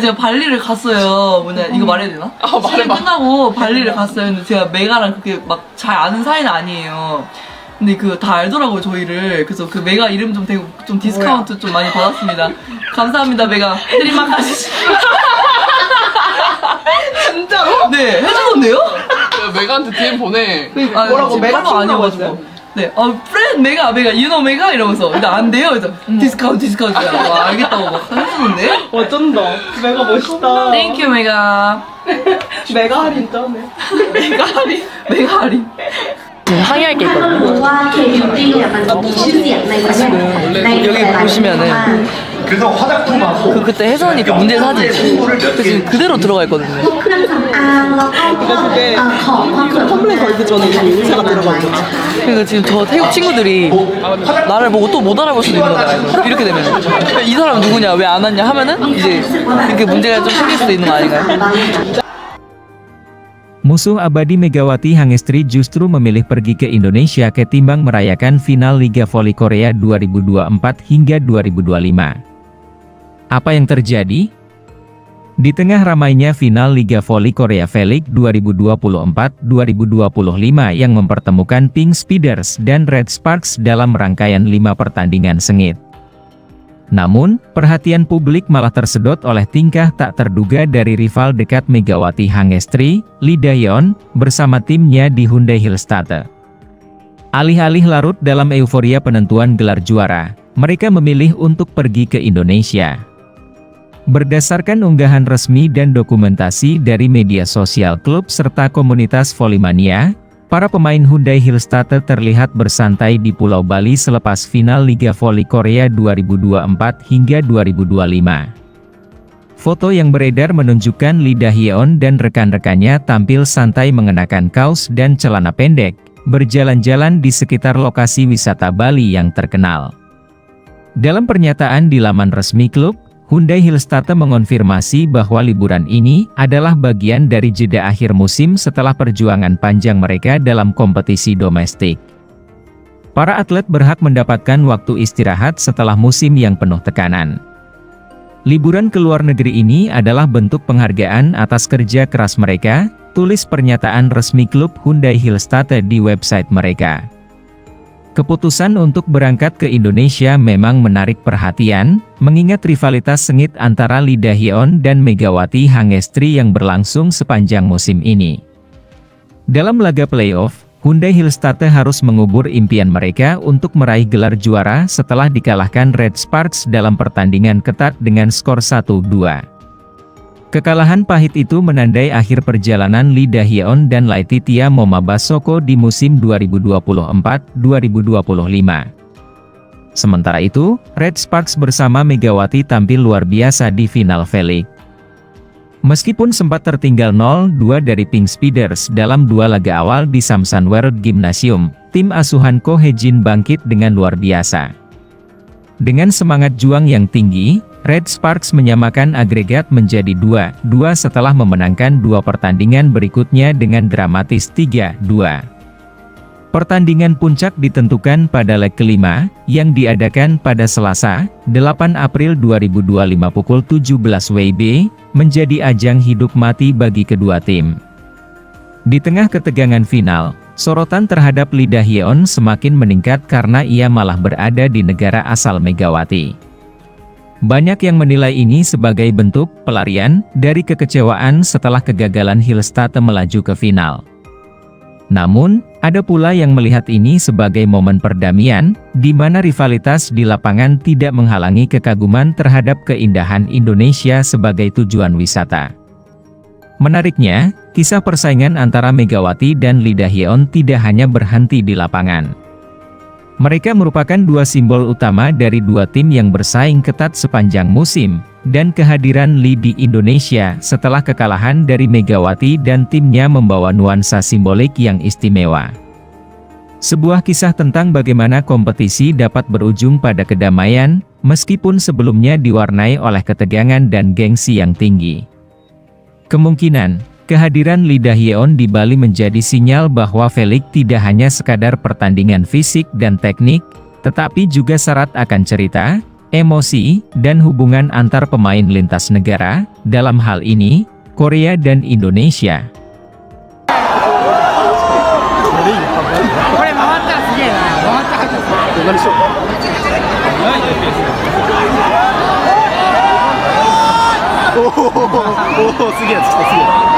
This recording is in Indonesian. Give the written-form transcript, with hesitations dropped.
제가 발리를 갔어요. 뭐냐, 이거 말해야 되나? 시즌 끝나고 발리를 갔어요. 근데 제가 메가랑 그렇게 막 잘 아는 사이는 아니에요. 근데 그 다 알더라고요, 저희를. 그래서 그 메가 이름 좀 되고 좀 디스카운트 좀 많이 받았습니다. 감사합니다, 메가. 드림막 하시죠. 진짜로? 네, 해주던데요? 메가한테 DM 보내. 뭐라고 메가 아니어가지고. 네, 프렌드 메가, you know 메가? 이러면서. 근데 안 돼요. 그래서 디스카운트. 와, 알겠다고 막 해주는데? 어쩐다. 메가 멋있다. 땡큐, 메가. 메가 할인 쩌네. 메가 할인. 항의할 게 있거든요. 여기 보시면은 그래서 화장품하고 그때 혜선이 그 문제 사진 지금 그대로 들어가 있거든요. 그러니까 그게 컴플레인 걸기 전에 이미 인쇄가 들어간 거지. 그러니까 지금 저 태국 친구들이 나를 보고 또 못 알아볼 수도 있는 거잖아요. 이렇게 되면 이 사람 누구냐, 왜 안 왔냐 하면은 이제 이렇게 문제가 좀 생길 수도 있는 거 아닌가요? Musuh abadi Megawati Hangestri justru memilih pergi ke Indonesia ketimbang merayakan final Liga Voli Korea 2024 hingga 2025. Apa yang terjadi? Di tengah ramainya final Liga Voli Korea V-League 2024-2025 yang mempertemukan Pink Speeders dan Red Sparks dalam rangkaian 5 pertandingan sengit. Namun, perhatian publik malah tersedot oleh tingkah tak terduga dari rival dekat Megawati Hangestri, Lee Dae-yeon, bersama timnya di Hyundai Hillstatte. Alih-alih larut dalam euforia penentuan gelar juara, mereka memilih untuk pergi ke Indonesia. Berdasarkan unggahan resmi dan dokumentasi dari media sosial klub serta komunitas Volley-mania, para pemain Hyundai Hillstatte terlihat bersantai di Pulau Bali selepas final Liga Voli Korea 2024 hingga 2025. Foto yang beredar menunjukkan Lee Dae-yeon dan rekan-rekannya tampil santai mengenakan kaos dan celana pendek, berjalan-jalan di sekitar lokasi wisata Bali yang terkenal. Dalam pernyataan di laman resmi klub, Hyundai Hillstatte mengonfirmasi bahwa liburan ini adalah bagian dari jeda akhir musim setelah perjuangan panjang mereka dalam kompetisi domestik. Para atlet berhak mendapatkan waktu istirahat setelah musim yang penuh tekanan. Liburan ke luar negeri ini adalah bentuk penghargaan atas kerja keras mereka, tulis pernyataan resmi klub Hyundai Hillstatte di website mereka. Keputusan untuk berangkat ke Indonesia memang menarik perhatian, mengingat rivalitas sengit antara Lee Dae-yeon dan Megawati Hangestri yang berlangsung sepanjang musim ini. Dalam laga playoff, Hyundai Hillstatte harus mengubur impian mereka untuk meraih gelar juara setelah dikalahkan Red Sparks dalam pertandingan ketat dengan skor 1-2. Kekalahan pahit itu menandai akhir perjalanan Lee Dae-yeon dan Laetitia Momabasoko di musim 2024-2025. Sementara itu, Red Sparks bersama Megawati tampil luar biasa di final V-League. Meskipun sempat tertinggal 0-2 dari Pink Speeders dalam 2 laga awal di Samsan World Gymnasium, tim asuhan Ko Hye-jin bangkit dengan luar biasa. Dengan semangat juang yang tinggi, Red Sparks menyamakan agregat menjadi 2-2 setelah memenangkan 2 pertandingan berikutnya dengan dramatis 3-2. Pertandingan puncak ditentukan pada leg kelima, yang diadakan pada Selasa, 8 April 2025 pukul 17 WIB, menjadi ajang hidup mati bagi kedua tim. Di tengah ketegangan final, sorotan terhadap Lee Dae-yeon semakin meningkat karena ia malah berada di negara asal Megawati. Banyak yang menilai ini sebagai bentuk pelarian dari kekecewaan setelah kegagalan Hillstatte melaju ke final. Namun, ada pula yang melihat ini sebagai momen perdamaian, di mana rivalitas di lapangan tidak menghalangi kekaguman terhadap keindahan Indonesia sebagai tujuan wisata. Menariknya, kisah persaingan antara Megawati dan Lee Dae-yeon tidak hanya berhenti di lapangan. Mereka merupakan 2 simbol utama dari 2 tim yang bersaing ketat sepanjang musim, dan kehadiran Lee di Indonesia setelah kekalahan dari Megawati dan timnya membawa nuansa simbolik yang istimewa. Sebuah kisah tentang bagaimana kompetisi dapat berujung pada kedamaian, meskipun sebelumnya diwarnai oleh ketegangan dan gengsi yang tinggi. Kemungkinan kehadiran Lee Dae-yeon di Bali menjadi sinyal bahwa V-League tidak hanya sekadar pertandingan fisik dan teknik, tetapi juga syarat akan cerita, emosi, dan hubungan antar pemain lintas negara, dalam hal ini, Korea dan Indonesia.おお、すげえ、すげえ。